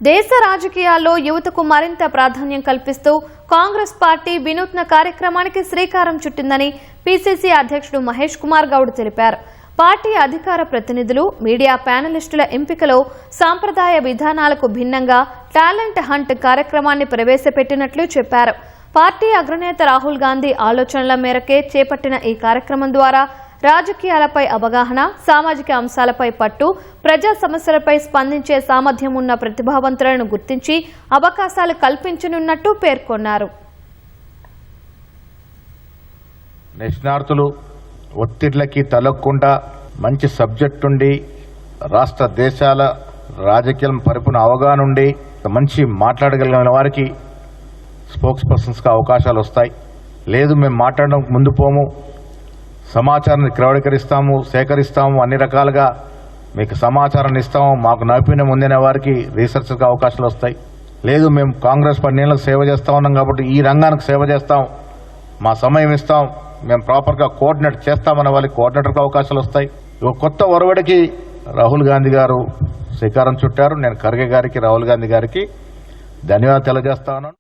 దేశ రాజకీయాల్లో యువతకు మరింత ప్రాధాన్యం కల్పిస్తూ కాంగ్రెస్ పార్టీ వినూత్న కార్యక్రమానికి శ్రీకారం చుట్టిందని పీసీసీ అధ్యక్షుడు మహేష్ కుమార్ గౌడ్ తెలిపారు. పార్టీ అధికార ప్రతినిధులు, మీడియా ప్యానలిస్టుల ఎంపికలో సాంప్రదాయ విధానాలకు భిన్నంగా టాలెంట్ హంట్ కార్యక్రమాన్ని ప్రవేశపెట్టినట్లు చెప్పారు. పార్టీ అగ్రనేత రాహుల్ గాంధీ ఆలోచనల మేరకే చేపట్టిన ఈ కార్యక్రమం ద్వారా రాజకీయాలపై అవగాహన, సామాజిక అంశాలపై పట్టు, ప్రజా సమస్యలపై స్పందించే సామర్థ్యం ఉన్న ప్రతిభావంతులను గుర్తించి అవకాశాలు కల్పించనున్నట్టు పేర్కొన్నారు. నేషనార్థులు ఒత్తిళ్లకి తలొక్కుండా మంచి సబ్జెక్ట్ ఉండి రాష్ట్ర దేశాల రాజకీయం పరిపూర్ణ అవగాహన ఉండి మంచి మాట్లాడగలిగిన వారికి స్పోక్స్ పర్సన్స్గా అవకాశాలు వస్తాయి. లేదు మేము మాట్లాడడం ముందు పోము, సమాచారాన్ని క్రోడీకరిస్తాము, సేకరిస్తాము, అన్ని రకాలుగా మీకు సమాచారాన్ని ఇస్తాము, మాకు నైపుణ్యం ఉందనే వారికి రీసెర్చ్గా అవకాశాలు వస్తాయి. లేదు మేము కాంగ్రెస్ 10 ఏళ్ళకు సేవ చేస్తూ ఉన్నాం కాబట్టి ఈ రంగానికి సేవ చేస్తాం, మా సమయం ఇస్తాం, మేము ప్రాపర్గా కోఆర్డినేట్ చేస్తామన్న వాళ్ళకి కోఆర్డినేటర్కి అవకాశాలు వస్తాయి. ఒక కొత్త ఒరవడికి రాహుల్ గాంధీ గారు శ్రీకారం చుట్టారు. నేను ఖర్గే గారికి, రాహుల్ గాంధీ గారికి ధన్యవాదాలు తెలియజేస్తా ఉన్నాను.